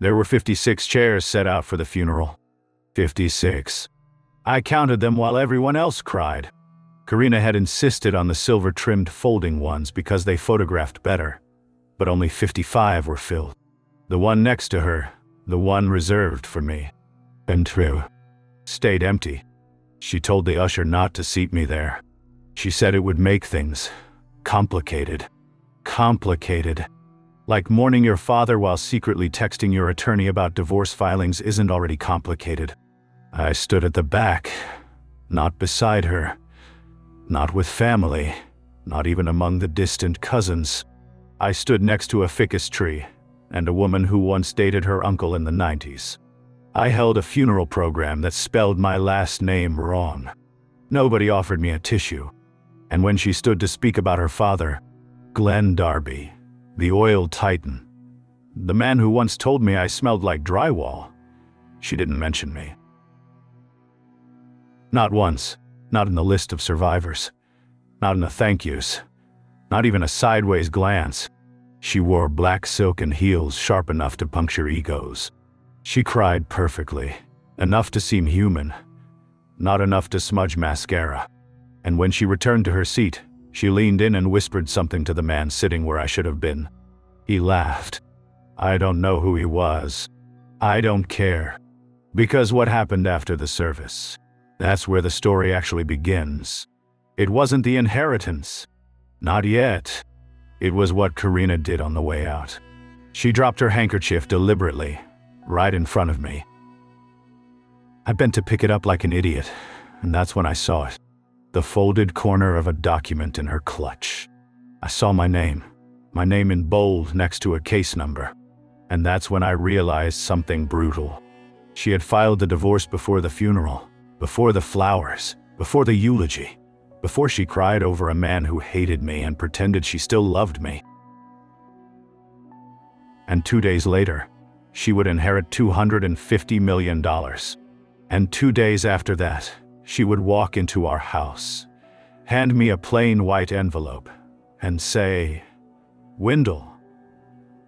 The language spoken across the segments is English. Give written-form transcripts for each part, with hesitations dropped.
There were 56 chairs set out for the funeral. 56. I counted them while everyone else cried. Karina had insisted on the silver-trimmed folding ones because they photographed better, but only 55 were filled. The one next to her, the one reserved for me, and true, stayed empty. She told the usher not to seat me there. She said it would make things complicated. Complicated. Like mourning your father while secretly texting your attorney about divorce filings isn't already complicated. I stood at the back, not beside her, not with family, not even among the distant cousins. I stood next to a ficus tree and a woman who once dated her uncle in the 90s. I held a funeral program that spelled my last name wrong. Nobody offered me a tissue. And when she stood to speak about her father, Glenn Darby, the oil titan, the man who once told me I smelled like drywall, she didn't mention me. Not once, not in the list of survivors, not in the thank yous, not even a sideways glance. She wore black silk and heels sharp enough to puncture egos. She cried perfectly, enough to seem human, not enough to smudge mascara. And when she returned to her seat, she leaned in and whispered something to the man sitting where I should have been. He laughed. I don't know who he was. I don't care. Because what happened after the service? That's where the story actually begins. It wasn't the inheritance. Not yet. It was what Karina did on the way out. She dropped her handkerchief deliberately, right in front of me. I bent to pick it up like an idiot, and that's when I saw it. The folded corner of a document in her clutch. I saw my name in bold next to a case number. And that's when I realized something brutal. She had filed the divorce before the funeral, before the flowers, before the eulogy, before she cried over a man who hated me and pretended she still loved me. And 2 days later, she would inherit $250 million. And 2 days after that, she would walk into our house, hand me a plain white envelope, and say, "Wendell,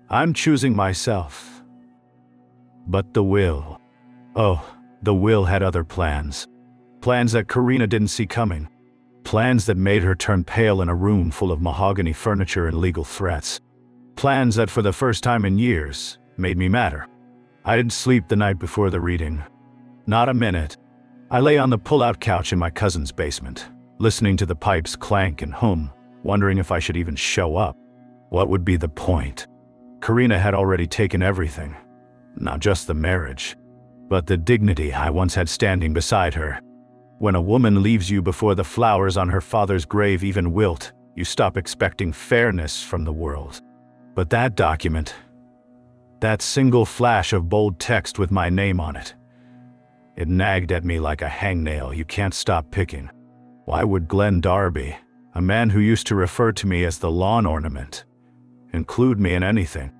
I'm choosing myself." But the will, the will had other plans. Plans that Karina didn't see coming. Plans that made her turn pale in a room full of mahogany furniture and legal threats. Plans that for the first time in years made me madder. I didn't sleep the night before the reading. Not a minute. I lay on the pull-out couch in my cousin's basement, listening to the pipes clank and hum, wondering if I should even show up. What would be the point? Karina had already taken everything. Not just the marriage, but the dignity I once had standing beside her. When a woman leaves you before the flowers on her father's grave even wilt, you stop expecting fairness from the world. But that document, that single flash of bold text with my name on it, it nagged at me like a hangnail you can't stop picking. Why would Glenn Darby, a man who used to refer to me as the lawn ornament, include me in anything?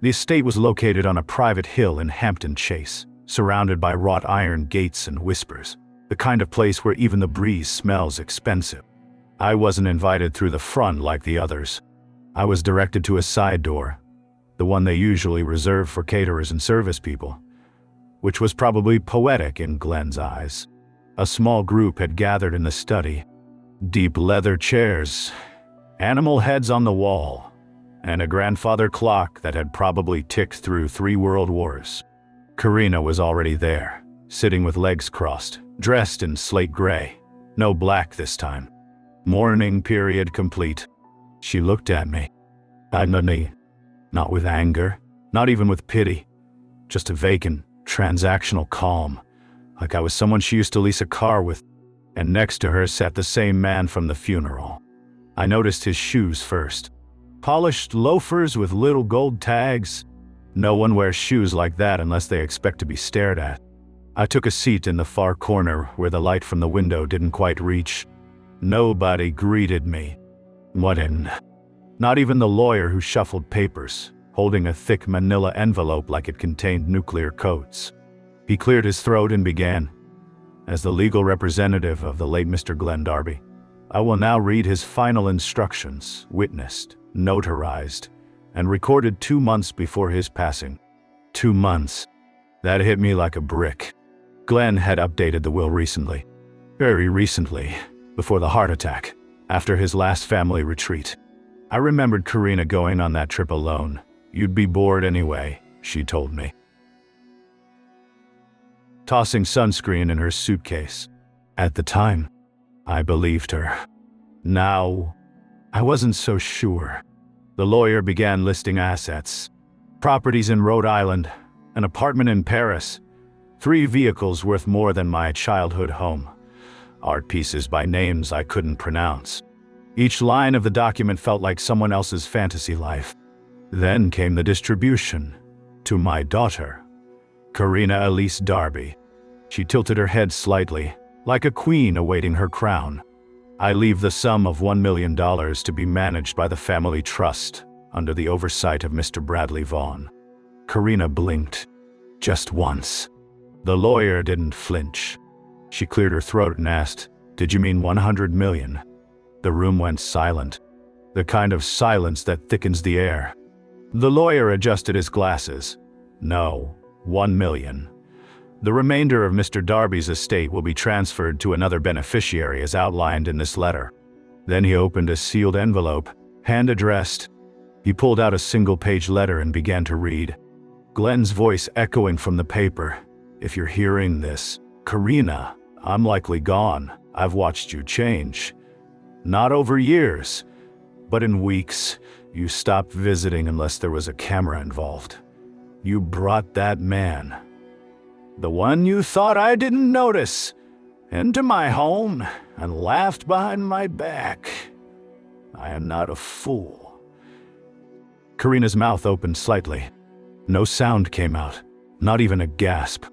The estate was located on a private hill in Hampton Chase, surrounded by wrought iron gates and whispers, the kind of place where even the breeze smells expensive. I wasn't invited through the front like the others. I was directed to a side door, the one they usually reserve for caterers and service people, which was probably poetic in Glenn's eyes. A small group had gathered in the study. Deep leather chairs, animal heads on the wall, and a grandfather clock that had probably ticked through 3 world wars. Karina was already there, sitting with legs crossed, dressed in slate gray, no black this time. Mourning period complete. She looked at me. Not with anger, not even with pity, just a vacant, transactional calm, like I was someone she used to lease a car with. And next to her sat the same man from the funeral. I noticed his shoes first. Polished loafers with little gold tags. No one wears shoes like that unless they expect to be stared at. I took a seat in the far corner where the light from the window didn't quite reach. Nobody greeted me. What in? Not even the lawyer who shuffled papers, holding a thick manila envelope like it contained nuclear codes. He cleared his throat and began. As the legal representative of the late Mr. Glenn Darby, I will now read his final instructions, witnessed, notarized, and recorded 2 months before his passing. 2 months. That hit me like a brick. Glenn had updated the will recently. Very recently, before the heart attack, after his last family retreat. I remembered Karina going on that trip alone. You'd be bored anyway, she told me. Tossing sunscreen in her suitcase. At the time, I believed her. Now, I wasn't so sure. The lawyer began listing assets. Properties in Rhode Island, an apartment in Paris, 3 vehicles worth more than my childhood home, art pieces by names I couldn't pronounce. Each line of the document felt like someone else's fantasy life. Then came the distribution. To my daughter, Karina Elise Darby. She tilted her head slightly, like a queen awaiting her crown. I leave the sum of $1 million to be managed by the family trust, under the oversight of Mr. Bradley Vaughn. Karina blinked. Just once. The lawyer didn't flinch. She cleared her throat and asked, "Did you mean 100 million?" The room went silent. The kind of silence that thickens the air. The lawyer adjusted his glasses. "No, 1 million. The remainder of Mr. Darby's estate will be transferred to another beneficiary as outlined in this letter." Then he opened a sealed envelope, hand-addressed. He pulled out a single-page letter and began to read. Glenn's voice echoing from the paper. "If you're hearing this, Karina, I'm likely gone. I've watched you change. Not over years, but in weeks. You stopped visiting unless there was a camera involved. You brought that man, the one you thought I didn't notice, into my home and laughed behind my back. I am not a fool." Karina's mouth opened slightly. No sound came out, not even a gasp.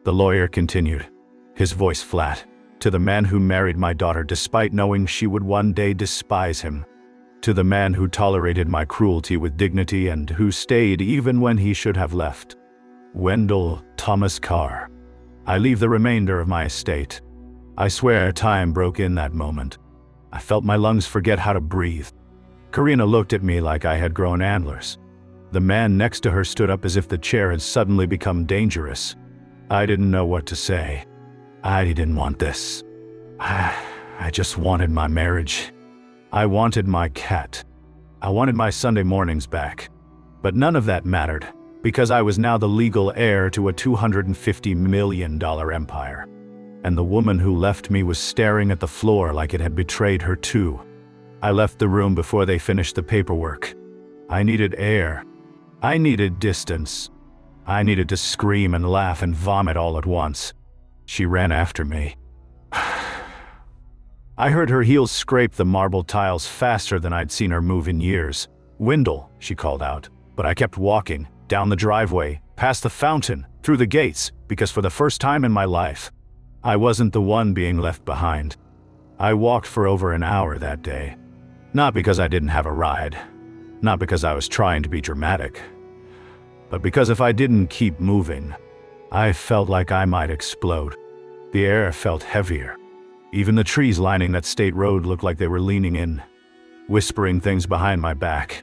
The lawyer continued, his voice flat. "To the man who married my daughter despite knowing she would one day despise him. To the man who tolerated my cruelty with dignity and who stayed even when he should have left. Wendell Thomas Carr. I leave the remainder of my estate." I swear time broke in that moment. I felt my lungs forget how to breathe. Karina looked at me like I had grown antlers. The man next to her stood up as if the chair had suddenly become dangerous. I didn't know what to say. I didn't want this. I just wanted my marriage. I wanted my cat. I wanted my Sunday mornings back. But none of that mattered, because I was now the legal heir to a $250 million empire. And the woman who left me was staring at the floor like it had betrayed her too. I left the room before they finished the paperwork. I needed air. I needed distance. I needed to scream and laugh and vomit all at once. She ran after me. I heard her heels scrape the marble tiles faster than I'd seen her move in years. "Wendell," she called out, but I kept walking, down the driveway, past the fountain, through the gates, because for the first time in my life, I wasn't the one being left behind. I walked for over an hour that day. Not because I didn't have a ride, not because I was trying to be dramatic, but because if I didn't keep moving, I felt like I might explode. The air felt heavier. Even the trees lining that state road looked like they were leaning in, whispering things behind my back.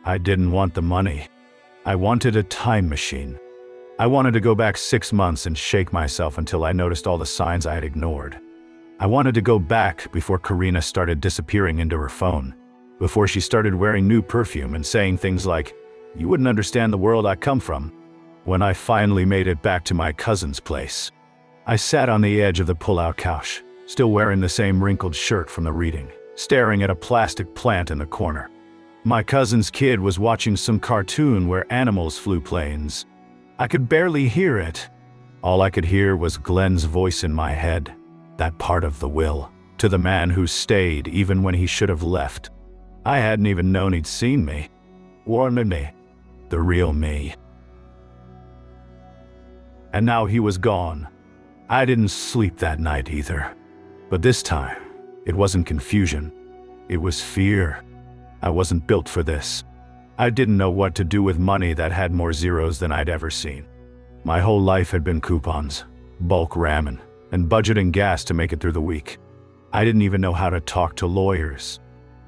I didn't want the money. I wanted a time machine. I wanted to go back 6 months and shake myself until I noticed all the signs I had ignored. I wanted to go back before Karina started disappearing into her phone, before she started wearing new perfume and saying things like, "You wouldn't understand the world I come from." When I finally made it back to my cousin's place, I sat on the edge of the pull-out couch, still wearing the same wrinkled shirt from the reading, staring at a plastic plant in the corner. My cousin's kid was watching some cartoon where animals flew planes. I could barely hear it. All I could hear was Glenn's voice in my head, that part of the will, to the man who stayed even when he should have left. I hadn't even known he'd seen me. Warned me. The real me. And now he was gone. I didn't sleep that night either. But this time, it wasn't confusion. It was fear. I wasn't built for this. I didn't know what to do with money that had more zeros than I'd ever seen. My whole life had been coupons, bulk ramen, and budgeting gas to make it through the week. I didn't even know how to talk to lawyers.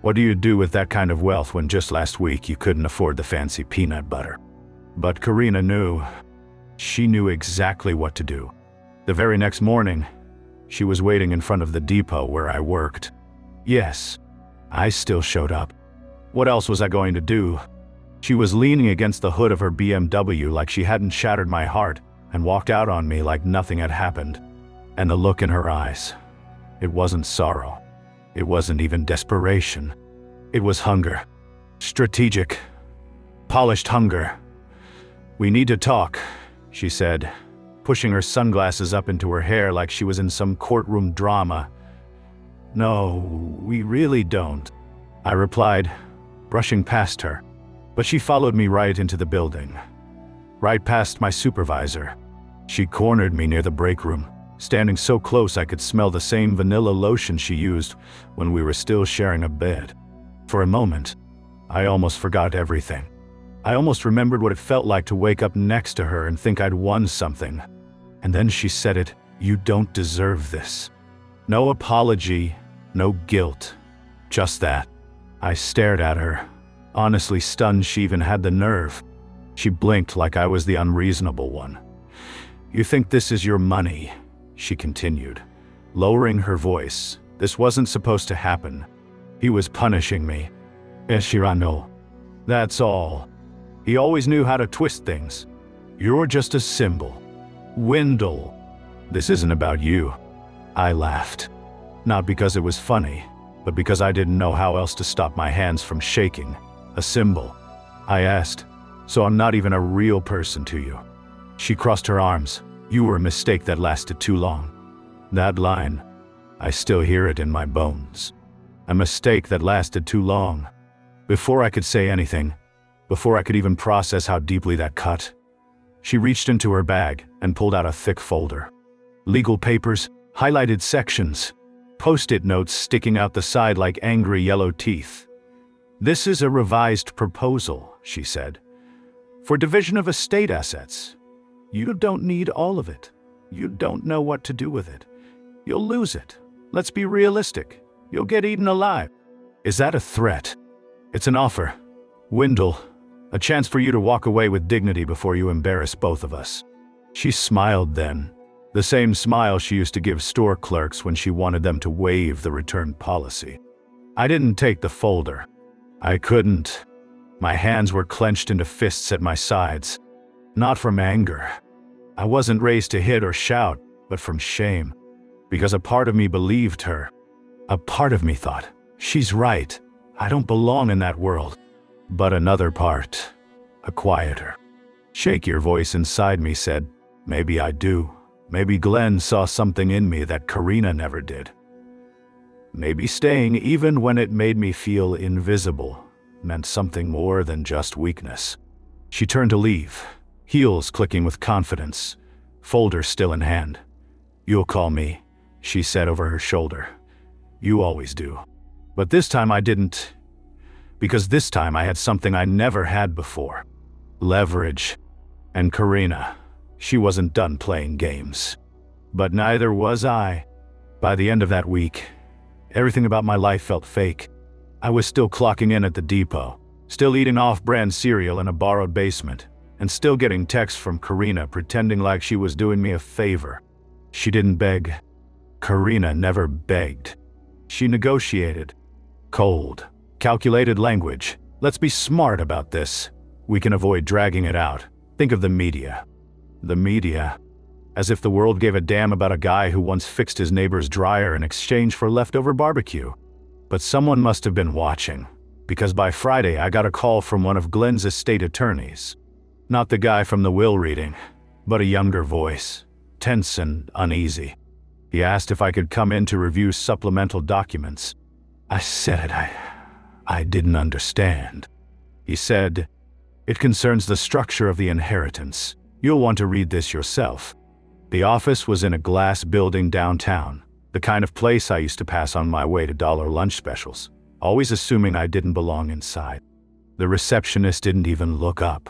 What do you do with that kind of wealth when just last week you couldn't afford the fancy peanut butter? But Karina knew. She knew exactly what to do. The very next morning, she was waiting in front of the depot where I worked. Yes, I still showed up. What else was I going to do? She was leaning against the hood of her BMW like she hadn't shattered my heart and walked out on me like nothing had happened. And the look in her eyes, it wasn't sorrow. It wasn't even desperation. It was hunger. Strategic, polished hunger. "We need to talk," she said, pushing her sunglasses up into her hair like she was in some courtroom drama. "No, we really don't," I replied, brushing past her. But she followed me right into the building, right past my supervisor. She cornered me near the break room, standing so close I could smell the same vanilla lotion she used when we were still sharing a bed. For a moment, I almost forgot everything. I almost remembered what it felt like to wake up next to her and think I'd won something. And then she said it, "You don't deserve this." No apology, no guilt, just that. I stared at her, honestly stunned she even had the nerve. She blinked like I was the unreasonable one. "You think this is your money?" she continued, lowering her voice. This wasn't supposed to happen. He was punishing me. Eshirano. That's all. He always knew how to twist things. "You're just a symbol. Wendell. This isn't about you." I laughed. Not because it was funny, but because I didn't know how else to stop my hands from shaking. "A symbol?" I asked. "So I'm not even a real person to you?" She crossed her arms. "You were a mistake that lasted too long." That line, I still hear it in my bones. A mistake that lasted too long. Before I could say anything, before I could even process how deeply that cut, she reached into her bag and pulled out a thick folder. Legal papers, highlighted sections, post-it notes sticking out the side like angry yellow teeth. "This is a revised proposal," she said, "for division of estate assets. You don't need all of it. You don't know what to do with it. You'll lose it. Let's be realistic. You'll get eaten alive." Is that a threat? It's an offer. Wendell, a chance for you to walk away with dignity before you embarrass both of us. She smiled then, the same smile she used to give store clerks when she wanted them to waive the return policy. I didn't take the folder. I couldn't. My hands were clenched into fists at my sides. Not from anger. I wasn't raised to hit or shout, but from shame. Because a part of me believed her. A part of me thought, she's right. I don't belong in that world. But another part, a quieter, shakier voice inside me said, maybe I do. Maybe Glenn saw something in me that Karina never did. Maybe staying even when it made me feel invisible meant something more than just weakness. She turned to leave, heels clicking with confidence, folder still in hand. "You'll call me," she said over her shoulder. "You always do." But this time I didn't, because this time I had something I never had before. Leverage. And Karina, she wasn't done playing games. But neither was I. By the end of that week, everything about my life felt fake. I was still clocking in at the depot, still eating off-brand cereal in a borrowed basement, and still getting texts from Karina pretending like she was doing me a favor. She didn't beg. Karina never begged. She negotiated. Cold, calculated language. Let's be smart about this. We can avoid dragging it out. Think of the media. The media. As if the world gave a damn about a guy who once fixed his neighbor's dryer in exchange for leftover barbecue. But someone must have been watching, because by Friday I got a call from one of Glenn's estate attorneys. Not the guy from the will reading, but a younger voice, tense and uneasy. He asked if I could come in to review supplemental documents. I said I didn't understand. He said, "It concerns the structure of the inheritance. You'll want to read this yourself." The office was in a glass building downtown, the kind of place I used to pass on my way to dollar lunch specials, always assuming I didn't belong inside. The receptionist didn't even look up.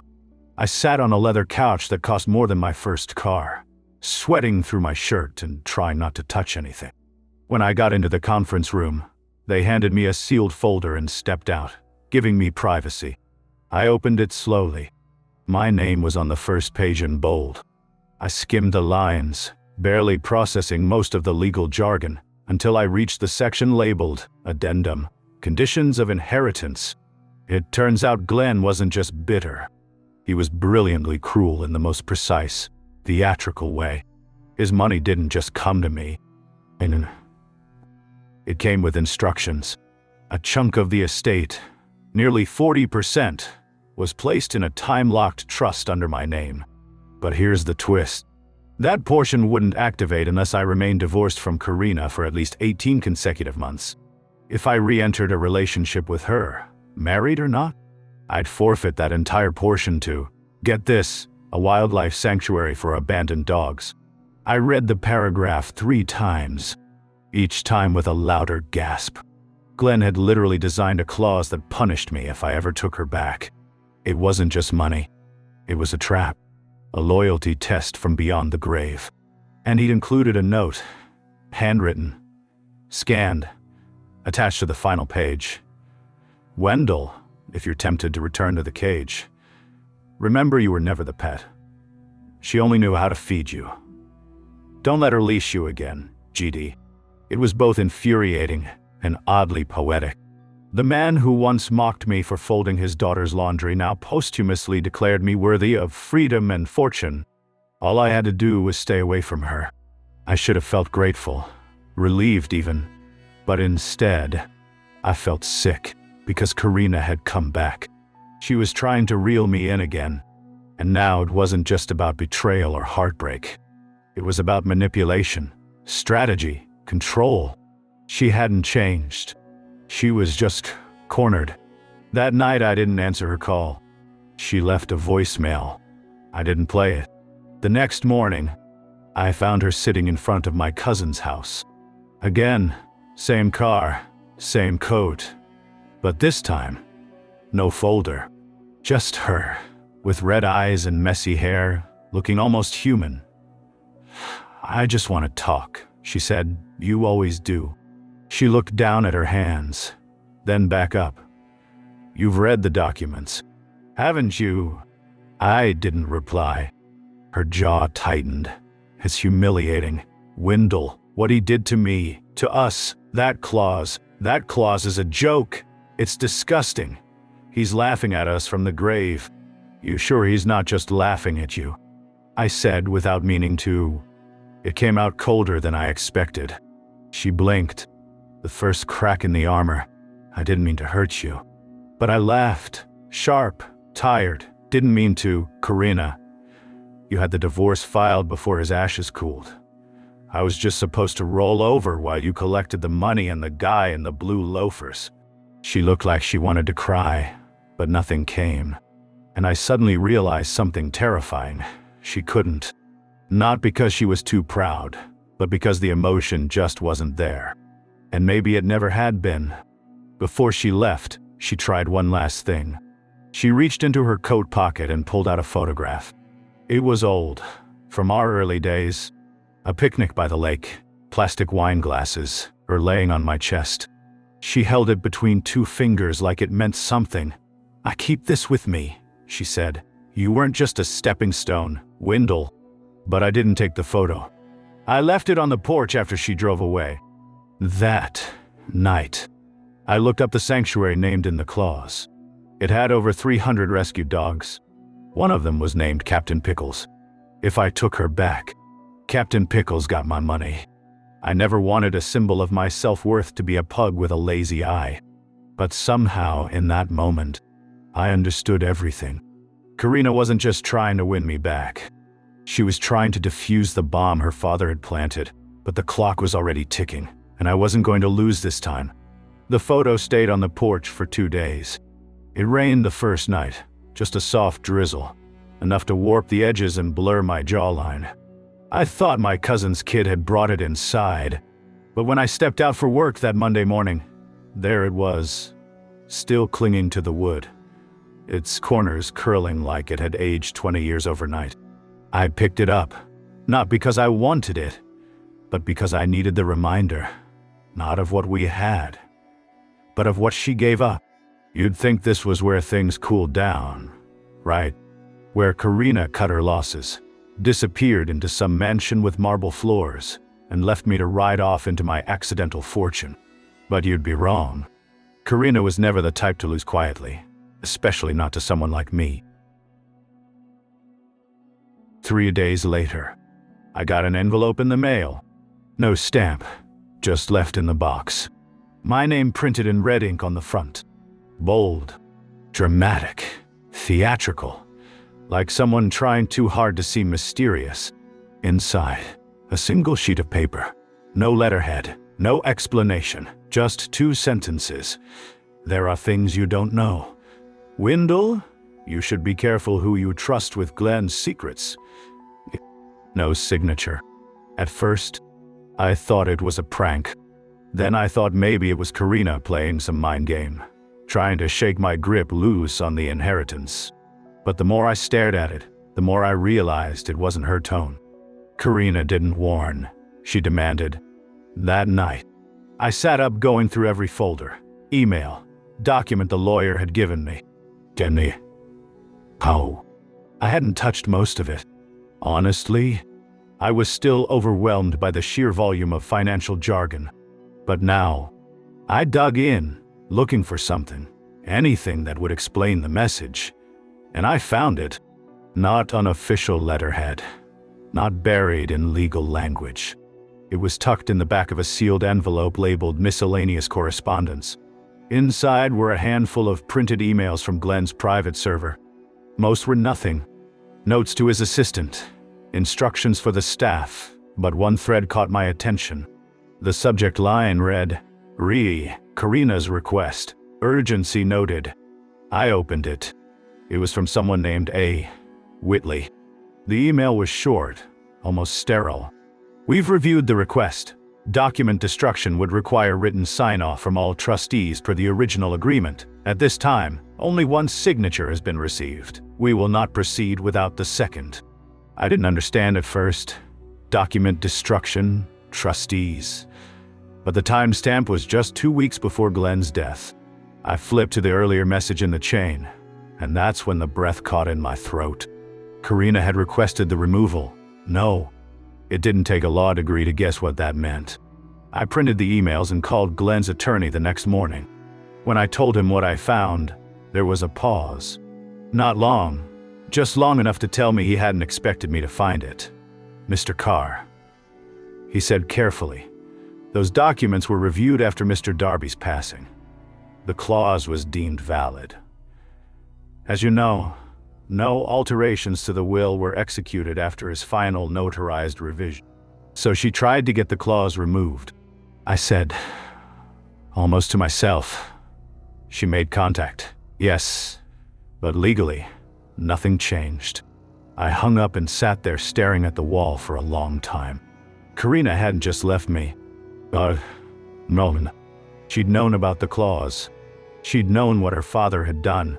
I sat on a leather couch that cost more than my first car, sweating through my shirt and trying not to touch anything. When I got into the conference room, they handed me a sealed folder and stepped out, giving me privacy. I opened it slowly. My name was on the first page in bold. I skimmed the lines, barely processing most of the legal jargon, until I reached the section labeled Addendum, Conditions of Inheritance. It turns out Glenn wasn't just bitter. He was brilliantly cruel in the most precise, theatrical way. His money didn't just come to me. It came with instructions. A chunk of the estate, nearly 40%, was placed in a time-locked trust under my name. But here's the twist. That portion wouldn't activate unless I remained divorced from Karina for at least 18 consecutive months. If I re-entered a relationship with her, married or not, I'd forfeit that entire portion to, get this, a wildlife sanctuary for abandoned dogs. I read the paragraph 3 times, each time with a louder gasp. Glenn had literally designed a clause that punished me if I ever took her back. It wasn't just money. It was a trap. A loyalty test from beyond the grave. And he'd included a note, handwritten, scanned, attached to the final page. Wendell, if you're tempted to return to the cage, remember you were never the pet. She only knew how to feed you. Don't let her leash you again, GD. It was both infuriating and oddly poetic. The man who once mocked me for folding his daughter's laundry now posthumously declared me worthy of freedom and fortune. All I had to do was stay away from her. I should have felt grateful, relieved even. But instead, I felt sick because Karina had come back. She was trying to reel me in again. And now it wasn't just about betrayal or heartbreak. It was about manipulation, strategy, control. She hadn't changed. She was just cornered. That night I didn't answer her call. She left a voicemail. I didn't play it. The next morning, I found her sitting in front of my cousin's house. Again, same car, same coat. But this time, no folder. Just her, with red eyes and messy hair, looking almost human. "I just want to talk," she said. "You always do." She looked down at her hands, then back up. "You've read the documents, haven't you?" I didn't reply. Her jaw tightened. "It's humiliating. Wendell, what he did to me, to us, that clause is a joke. It's disgusting. He's laughing at us from the grave. You sure he's not just laughing at you?" I said without meaning to. It came out colder than I expected. She blinked. "The first crack in the armor. I didn't mean to hurt you." But I laughed, sharp, tired, didn't mean to. "Karina, you had the divorce filed before his ashes cooled. I was just supposed to roll over while you collected the money and the guy in the blue loafers." She looked like she wanted to cry, but nothing came. And I suddenly realized something terrifying. She couldn't. Not because she was too proud, but because the emotion just wasn't there. And maybe it never had been. Before she left, she tried one last thing. She reached into her coat pocket and pulled out a photograph. It was old, from our early days. A picnic by the lake, plastic wine glasses, her laying on my chest. She held it between 2 fingers like it meant something. "I keep this with me," she said. "You weren't just a stepping stone, Wendell." But I didn't take the photo. I left it on the porch after she drove away. That night, I looked up the sanctuary named in the clause. It had over 300 rescued dogs. One of them was named Captain Pickles. If I took her back, Captain Pickles got my money. I never wanted a symbol of my self-worth to be a pug with a lazy eye. But somehow, in that moment, I understood everything. Karina wasn't just trying to win me back. She was trying to defuse the bomb her father had planted, but the clock was already ticking, and I wasn't going to lose this time. The photo stayed on the porch for 2 days. It rained the first night, just a soft drizzle, enough to warp the edges and blur my jawline. I thought my cousin's kid had brought it inside, but when I stepped out for work that Monday morning, there it was, still clinging to the wood, its corners curling like it had aged 20 years overnight. I picked it up, not because I wanted it, but because I needed the reminder, not of what we had, but of what she gave up. You'd think this was where things cooled down, right? Where Karina cut her losses. disappeared into some mansion with marble floors, and left me to ride off into my accidental fortune. But you'd be wrong. Karina was never the type to lose quietly, especially not to someone like me. 3 days later, I got an envelope in the mail. No stamp, just left in the box. My name printed in red ink on the front. Bold, dramatic, theatrical, like someone trying too hard to seem mysterious. Inside, a single sheet of paper. No letterhead, no explanation, just 2 sentences. There are things you don't know. Wendell, you should be careful who you trust with Glenn's secrets. No signature. At first, I thought it was a prank. Then I thought maybe it was Karina playing some mind game, trying to shake my grip loose on the inheritance. But the more I stared at it, the more I realized it wasn't her tone. Karina didn't warn. She demanded. That night, I sat up going through every folder, email, document the lawyer had given me. I hadn't touched most of it. Honestly, I was still overwhelmed by the sheer volume of financial jargon. But now, I dug in, looking for something, anything that would explain the message. And I found it. Not on official letterhead, not buried in legal language. It was tucked in the back of a sealed envelope labeled Miscellaneous Correspondence. Inside were a handful of printed emails from Glenn's private server. Most were nothing. Notes to his assistant, instructions for the staff, but one thread caught my attention. The subject line read, Karina's request, urgency noted. I opened it. It was from someone named A. Whitley. The email was short, almost sterile. We've reviewed the request. Document destruction would require written sign-off from all trustees per the original agreement. At this time, only one signature has been received. We will not proceed without the second. I didn't understand at first. Document destruction, trustees. But the timestamp was just 2 weeks before Glenn's death. I flipped to the earlier message in the chain, and that's when the breath caught in my throat. Karina had requested the removal. No. It didn't take a law degree to guess what that meant. I printed the emails and called Glenn's attorney the next morning. When I told him what I found, there was a pause. Not long, just long enough to tell me he hadn't expected me to find it. Mr. Carr, he said carefully, those documents were reviewed after Mr. Darby's passing. The clause was deemed valid. As you know, no alterations to the will were executed after his final notarized revision. So she tried to get the clause removed. I said, almost to myself. She made contact. Yes, but legally, nothing changed. I hung up and sat there staring at the wall for a long time. Karina hadn't just left me. No. She'd known about the clause. She'd known what her father had done,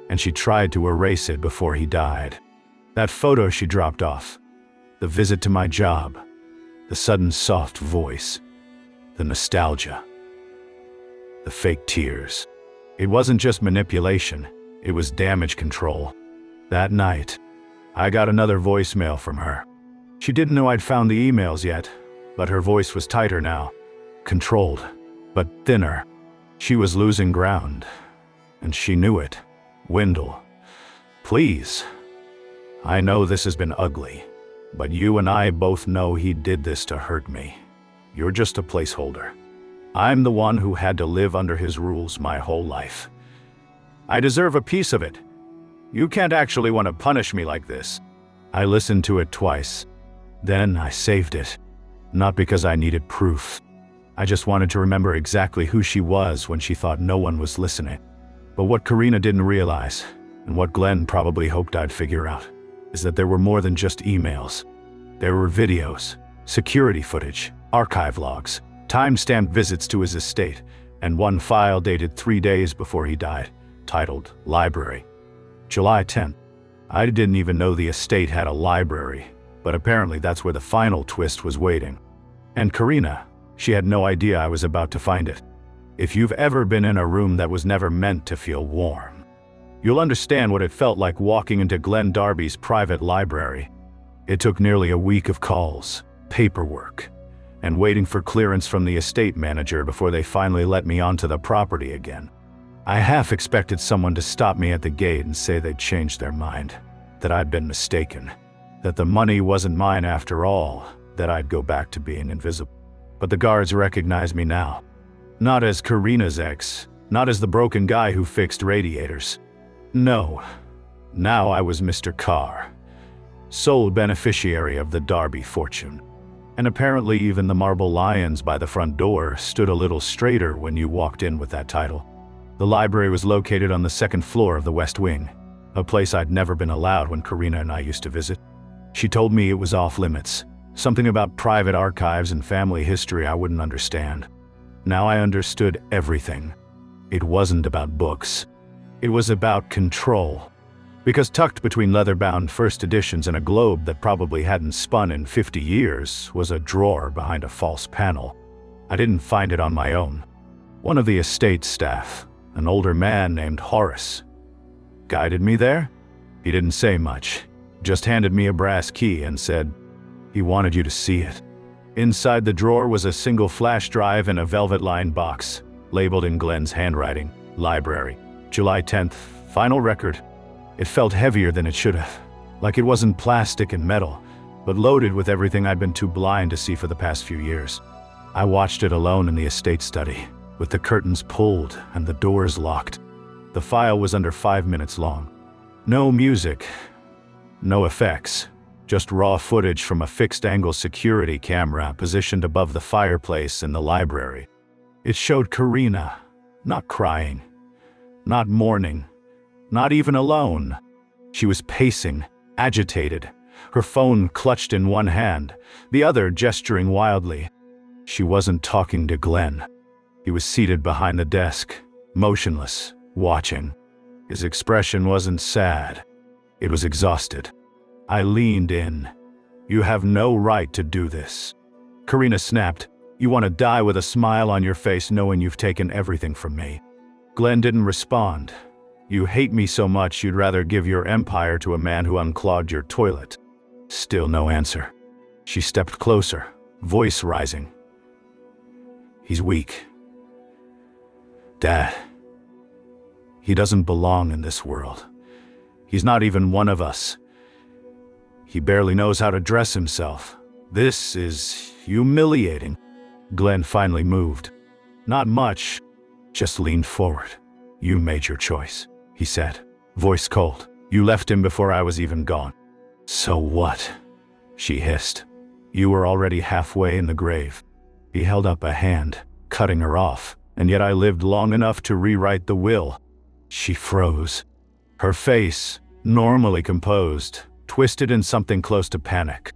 and she tried to erase it before he died. That photo she dropped off, the visit to my job, the sudden soft voice, the nostalgia, the fake tears. It wasn't just manipulation, it was damage control. That night, I got another voicemail from her. She didn't know I'd found the emails yet, but her voice was tighter now, controlled, but thinner. She was losing ground, and she knew it. Wendell, please. I know this has been ugly, but you and I both know he did this to hurt me. You're just a placeholder. I'm the one who had to live under his rules my whole life. I deserve a piece of it. You can't actually want to punish me like this. I listened to it twice. Then I saved it. Not because I needed proof. I just wanted to remember exactly who she was when she thought no one was listening. But what Karina didn't realize, and what Glenn probably hoped I'd figure out, is that there were more than just emails. There were videos, security footage, archive logs, time-stamped visits to his estate, and one file dated 3 days before he died, titled Library. July 10th. I didn't even know the estate had a library, but apparently that's where the final twist was waiting. And Karina, she had no idea I was about to find it. If you've ever been in a room that was never meant to feel warm, you'll understand what it felt like walking into Glenn Darby's private library. It took nearly a week of calls, paperwork, and waiting for clearance from the estate manager before they finally let me onto the property again. I half expected someone to stop me at the gate and say they'd changed their mind, that I'd been mistaken, that the money wasn't mine after all, that I'd go back to being invisible. But the guards recognized me now. Not as Karina's ex, not as the broken guy who fixed radiators. No, now I was Mr. Carr, sole beneficiary of the Darby fortune. And apparently even the marble lions by the front door stood a little straighter when you walked in with that title. The library was located on the second floor of the West Wing, a place I'd never been allowed when Karina and I used to visit. She told me it was off limits, something about private archives and family history I wouldn't understand. Now I understood everything. It wasn't about books. It was about control. Because tucked between leather-bound first editions and a globe that probably hadn't spun in 50 years was a drawer behind a false panel. I didn't find it on my own. One of the estate staff, an older man named Horace, guided me there. He didn't say much, just handed me a brass key and said he wanted you to see it. Inside the drawer was a single flash drive in a velvet-lined box, labeled in Glenn's handwriting, Library, July 10th, final record. It felt heavier than it should have, like it wasn't plastic and metal, but loaded with everything I'd been too blind to see for the past few years. I watched it alone in the estate study, with the curtains pulled and the doors locked. The file was under 5 minutes long. No music, no effects, just raw footage from a fixed-angle security camera positioned above the fireplace in the library. It showed Karina, not crying, not mourning, not even alone. She was pacing, agitated, her phone clutched in one hand, the other gesturing wildly. She wasn't talking to Glenn. He was seated behind the desk, motionless, watching. His expression wasn't sad. It was exhausted. I leaned in. "You have no right to do this." Karina snapped. "You want to die with a smile on your face knowing you've taken everything from me." Glenn didn't respond. "You hate me so much you'd rather give your empire to a man who unclogged your toilet." Still no answer. She stepped closer, voice rising. "He's weak. Dad. He doesn't belong in this world. He's not even one of us. He barely knows how to dress himself. This is humiliating." Glenn finally moved. Not much, just leaned forward. "You made your choice," he said, voice cold. "You left him before I was even gone." "So what?" she hissed. "You were already halfway in the grave." He held up a hand, cutting her off, and yet I lived long enough to rewrite the will. She froze. Her face, normally composed, twisted in something close to panic.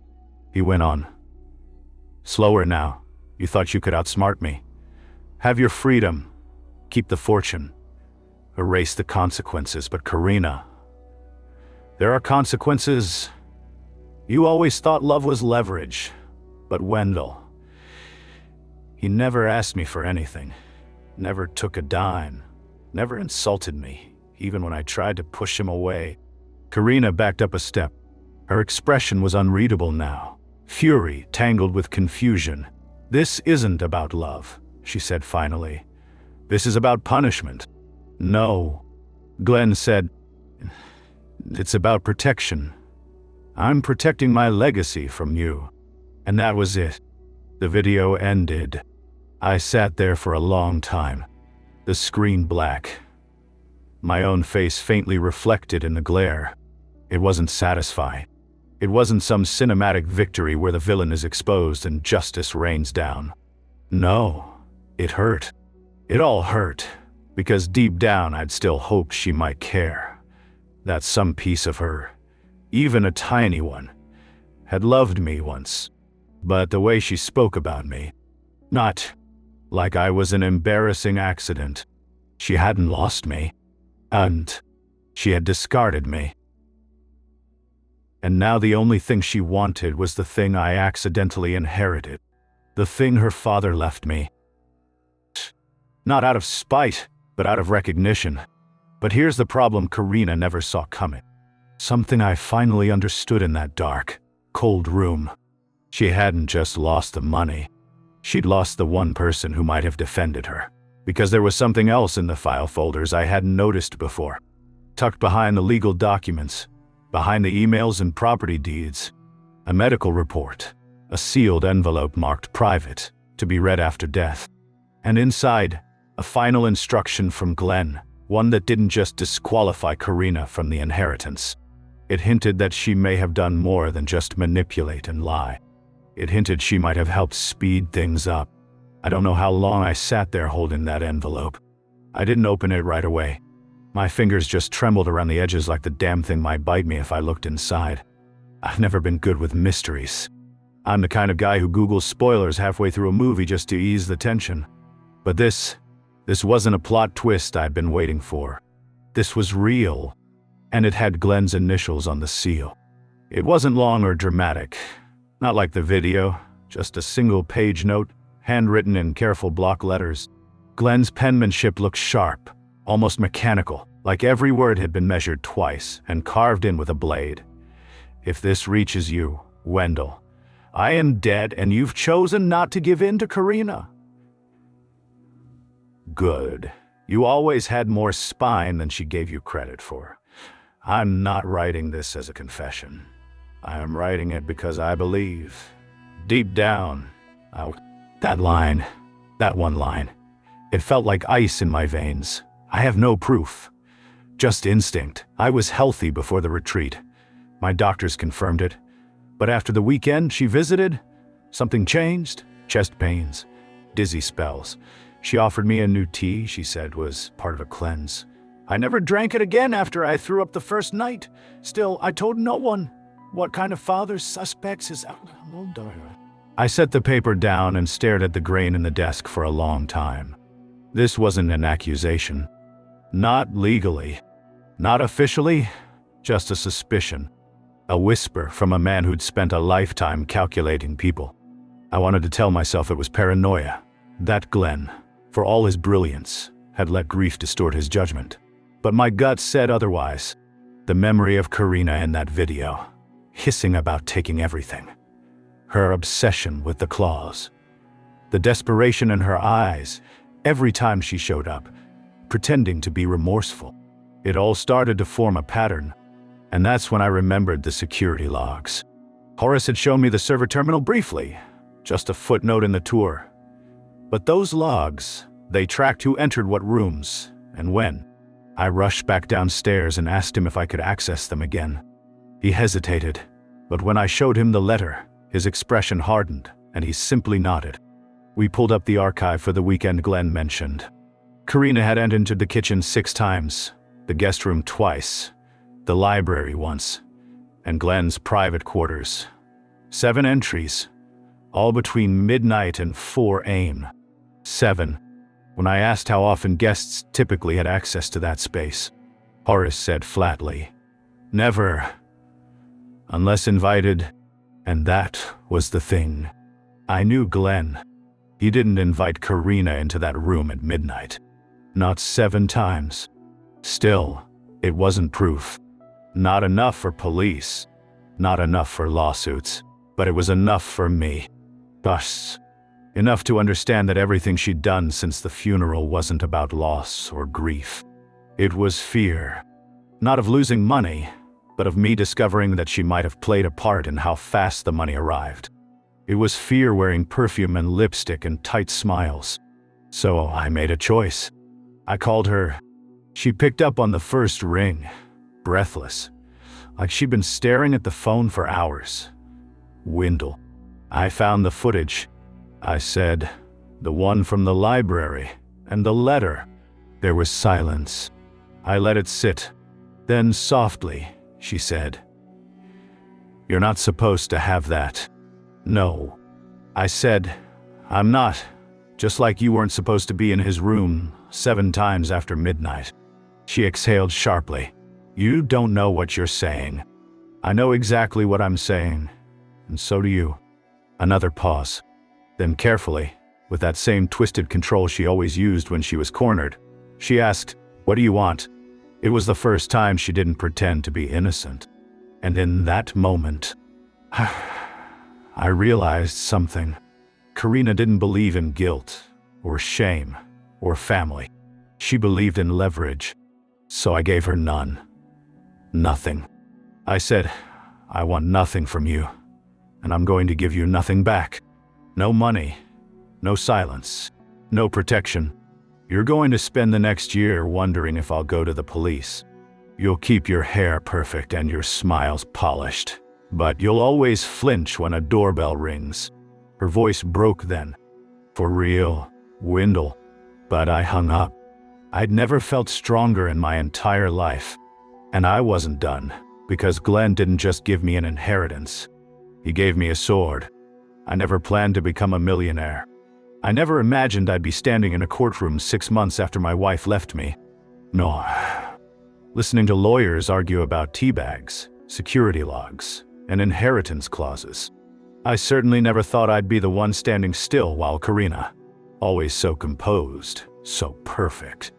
He went on. "Slower now. You thought you could outsmart me. Have your freedom. Keep the fortune. Erase the consequences, but Karina, there are consequences. You always thought love was leverage, but Wendell, he never asked me for anything, never took a dime, never insulted me, even when I tried to push him away." Karina backed up a step. Her expression was unreadable now, fury tangled with confusion. "This isn't about love," she said finally. "This is about punishment." "No," Glenn said. "It's about protection. I'm protecting my legacy from you." And that was it. The video ended. I sat there for a long time, the screen black, my own face faintly reflected in the glare. It wasn't satisfying. It wasn't some cinematic victory where the villain is exposed and justice rains down. No, it hurt. It all hurt, because deep down I'd still hoped she might care. That some piece of her, even a tiny one, had loved me once. But the way she spoke about me, not like I was an embarrassing accident. She hadn't lost me, and she had discarded me. And now the only thing she wanted was the thing I accidentally inherited, the thing her father left me. Not out of spite, but out of recognition. But here's the problem Karina never saw coming. Something I finally understood in that dark, cold room. She hadn't just lost the money. She'd lost the one person who might have defended her. Because there was something else in the file folders I hadn't noticed before. Tucked behind the legal documents, behind the emails and property deeds, a medical report, a sealed envelope marked private, to be read after death. And inside, a final instruction from Glenn, one that didn't just disqualify Karina from the inheritance. It hinted that she may have done more than just manipulate and lie. It hinted she might have helped speed things up. I don't know how long I sat there holding that envelope. I didn't open it right away. My fingers just trembled around the edges like the damn thing might bite me if I looked inside. I've never been good with mysteries. I'm the kind of guy who Googles spoilers halfway through a movie just to ease the tension. But this wasn't a plot twist I'd been waiting for. This was real, and it had Glenn's initials on the seal. It wasn't long or dramatic, not like the video, just a single-page note, handwritten in careful block letters. Glenn's penmanship looked sharp, almost mechanical, like every word had been measured twice and carved in with a blade. If this reaches you, Wendell, I am dead and you've chosen not to give in to Karina. Good. You always had more spine than she gave you credit for. I'm not writing this as a confession. I am writing it because I believe, deep down, that one line, it felt like ice in my veins. I have no proof, just instinct. I was healthy before the retreat. My doctors confirmed it. But after the weekend she visited, something changed. Chest pains, dizzy spells. She offered me a new tea she said was part of a cleanse. I never drank it again after I threw up the first night. Still, I told no one. What kind of father suspects is out? I set the paper down and stared at the grain in the desk for a long time. This wasn't an accusation. Not legally. Not officially. Just a suspicion. A whisper from a man who'd spent a lifetime calculating people. I wanted to tell myself it was paranoia. That Glenn, for all his brilliance, had let grief distort his judgment. But my gut said otherwise. The memory of Karina in that video, hissing about taking everything. Her obsession with the claws. The desperation in her eyes every time she showed up, pretending to be remorseful. It all started to form a pattern, and that's when I remembered the security logs. Horace had shown me the server terminal briefly, just a footnote in the tour. But those logs, they tracked who entered what rooms and when. I rushed back downstairs and asked him if I could access them again. He hesitated, but when I showed him the letter, his expression hardened, and he simply nodded. We pulled up the archive for the weekend Glenn mentioned. Karina had entered the kitchen 6 times, the guest room twice, the library once, and Glenn's private quarters. 7 entries, all between midnight and 4 a.m. 7. When I asked how often guests typically had access to that space, Horace said flatly, never, unless invited, and that was the thing. I knew Glenn. He didn't invite Karina into that room at midnight. Not 7 times. Still, it wasn't proof. Not enough for police. Not enough for lawsuits. But it was enough for me. Thus, enough to understand that everything she'd done since the funeral wasn't about loss or grief. It was fear. Not of losing money, but of me discovering that she might have played a part in how fast the money arrived. It was fear wearing perfume and lipstick and tight smiles. So I made a choice. I called her. She picked up on the first ring, breathless, like she'd been staring at the phone for hours. Wendell. I found the footage. I said, the one from the library, and the letter. There was silence. I let it sit. Then softly, she said, "You're not supposed to have that." "No." I said, "I'm not. Just like you weren't supposed to be in his room 7 times after midnight." She exhaled sharply. "You don't know what you're saying." "I know exactly what I'm saying, and so do you." Another pause. Then carefully, with that same twisted control she always used when she was cornered, she asked, "What do you want?" It was the first time she didn't pretend to be innocent. And in that moment, I realized something. Karina didn't believe in guilt, or shame, or family. She believed in leverage, so I gave her none. Nothing. I said, I want nothing from you, and I'm going to give you nothing back. No money, no silence, no protection. You're going to spend the next year wondering if I'll go to the police. You'll keep your hair perfect and your smiles polished, but you'll always flinch when a doorbell rings. Her voice broke then. For real, Wendell. But I hung up. I'd never felt stronger in my entire life. And I wasn't done, because Glenn didn't just give me an inheritance. He gave me a sword. I never planned to become a millionaire. I never imagined I'd be standing in a courtroom 6 months after my wife left me. No. Listening to lawyers argue about tea bags, security logs, and inheritance clauses. I certainly never thought I'd be the one standing still while Karina, always so composed, so perfect,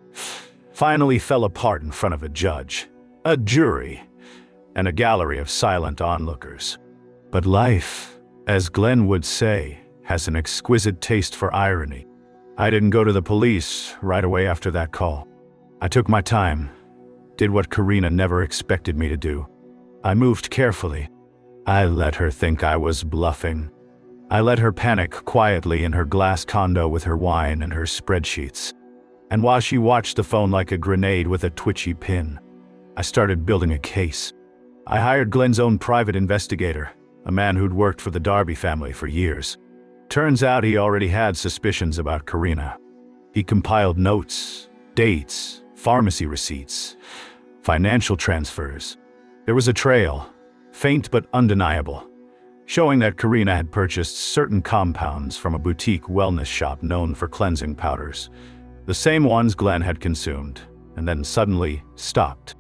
finally fell apart in front of a judge, a jury, and a gallery of silent onlookers. But life, as Glenn would say, has an exquisite taste for irony. I didn't go to the police right away after that call. I took my time, did what Karina never expected me to do. I moved carefully. I let her think I was bluffing. I let her panic quietly in her glass condo with her wine and her spreadsheets. And while she watched the phone like a grenade with a twitchy pin, I started building a case. I hired Glenn's own private investigator, a man who'd worked for the Darby family for years. Turns out he already had suspicions about Karina. He compiled notes, dates, pharmacy receipts, financial transfers. There was a trail, faint but undeniable, showing that Karina had purchased certain compounds from a boutique wellness shop known for cleansing powders, the same ones Glenn had consumed, and then suddenly stopped.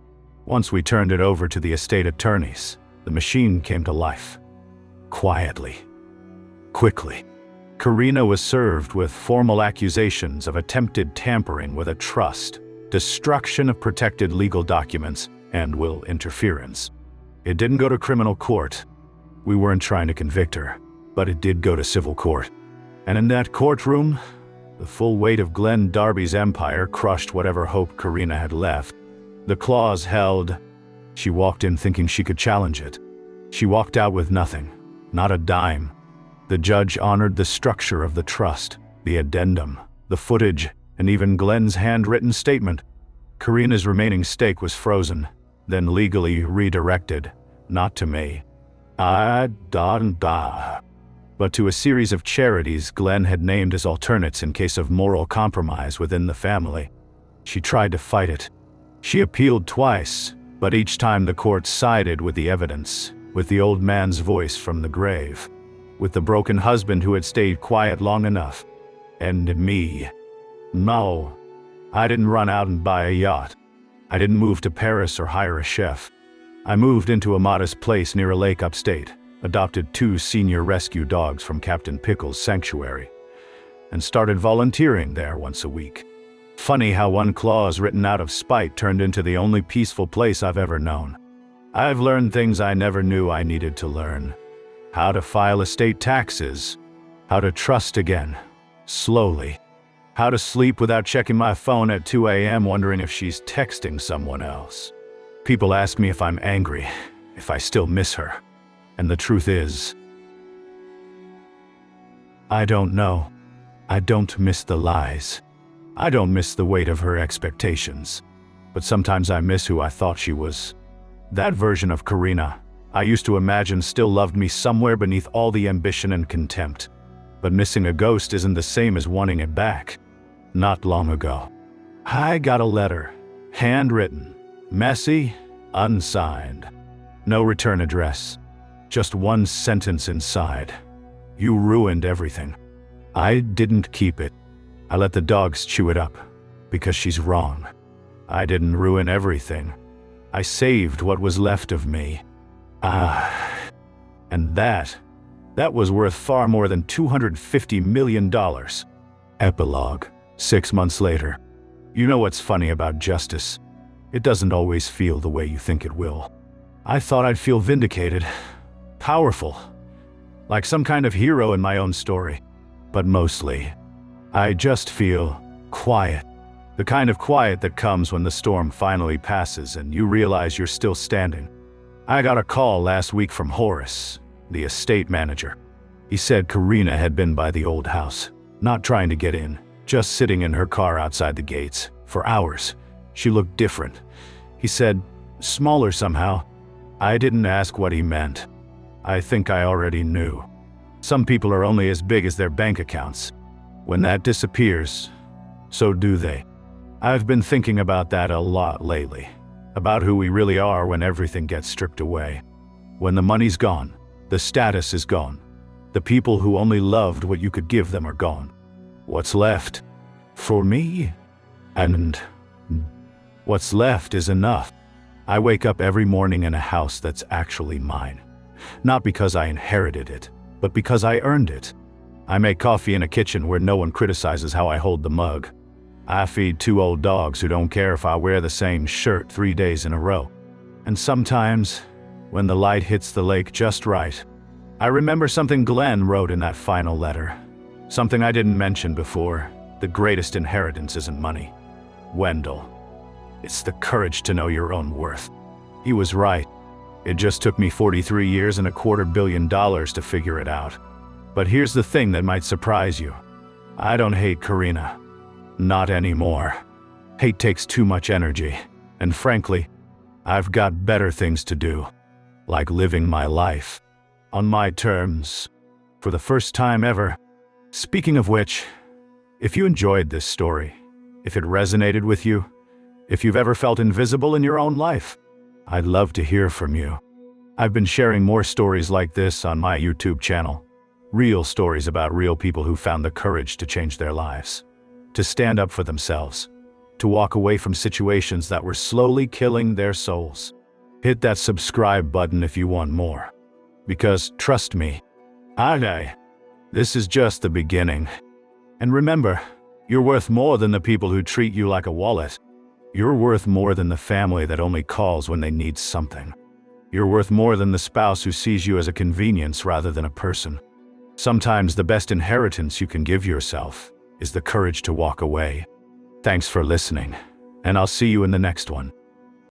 Once we turned it over to the estate attorneys, the machine came to life. Quietly. Quickly. Karina was served with formal accusations of attempted tampering with a trust, destruction of protected legal documents, and will interference. It didn't go to criminal court. We weren't trying to convict her, but it did go to civil court. And in that courtroom, the full weight of Glenn Darby's empire crushed whatever hope Karina had left. The clause held. She walked in thinking she could challenge it. She walked out with nothing, not a dime. The judge honored the structure of the trust, the addendum, the footage, and even Glenn's handwritten statement. Karina's remaining stake was frozen, then legally redirected, not to me, but to a series of charities Glenn had named as alternates in case of moral compromise within the family. She tried to fight it. She appealed twice, but each time the court sided with the evidence, with the old man's voice from the grave, with the broken husband who had stayed quiet long enough, and me. No, I didn't run out and buy a yacht. I didn't move to Paris or hire a chef. I moved into a modest place near a lake upstate, adopted 2 senior rescue dogs from Captain Pickle's sanctuary, and started volunteering there once a week. Funny how one clause written out of spite turned into the only peaceful place I've ever known. I've learned things I never knew I needed to learn. How to file estate taxes. How to trust again, slowly. How to sleep without checking my phone at 2 a.m. wondering if she's texting someone else. People ask me if I'm angry, if I still miss her. And the truth is, I don't know. I don't miss the lies. I don't miss the weight of her expectations. But sometimes I miss who I thought she was. That version of Karina, I used to imagine still loved me somewhere beneath all the ambition and contempt. But missing a ghost isn't the same as wanting it back. Not long ago, I got a letter, handwritten, messy, unsigned. No return address. Just one sentence inside. You ruined everything. I didn't keep it. I let the dogs chew it up, because she's wrong. I didn't ruin everything. I saved what was left of me. And that was worth far more than $250 million. Epilogue, 6 months later. You know what's funny about justice? It doesn't always feel the way you think it will. I thought I'd feel vindicated, powerful, like some kind of hero in my own story. But mostly, I just feel quiet. The kind of quiet that comes when the storm finally passes and you realize you're still standing. I got a call last week from Horace, the estate manager. He said Karina had been by the old house, not trying to get in, just sitting in her car outside the gates, for hours. She looked different. He said, smaller somehow. I didn't ask what he meant. I think I already knew. Some people are only as big as their bank accounts. When that disappears, so do they. I've been thinking about that a lot lately, about who we really are when everything gets stripped away. When the money's gone, the status is gone. The people who only loved what you could give them are gone. What's left? For me? And what's left is enough. I wake up every morning in a house that's actually mine. Not because I inherited it, but because I earned it. I make coffee in a kitchen where no one criticizes how I hold the mug. I feed 2 old dogs who don't care if I wear the same shirt 3 days in a row. And sometimes, when the light hits the lake just right, I remember something Glenn wrote in that final letter. Something I didn't mention before. The greatest inheritance isn't money. Wendell. It's the courage to know your own worth. He was right. It just took me 43 years and $250 million to figure it out. But here's the thing that might surprise you. I don't hate Karina. Not anymore. Hate takes too much energy. And frankly, I've got better things to do. Like living my life. On my terms. For the first time ever. Speaking of which, if you enjoyed this story, if it resonated with you, if you've ever felt invisible in your own life, I'd love to hear from you. I've been sharing more stories like this on my YouTube channel. Real stories about real people who found the courage to change their lives. To stand up for themselves. To walk away from situations that were slowly killing their souls. Hit that subscribe button if you want more. Because, trust me, this is just the beginning. And remember, you're worth more than the people who treat you like a wallet. You're worth more than the family that only calls when they need something. You're worth more than the spouse who sees you as a convenience rather than a person. Sometimes the best inheritance you can give yourself is the courage to walk away. Thanks for listening, and I'll see you in the next one.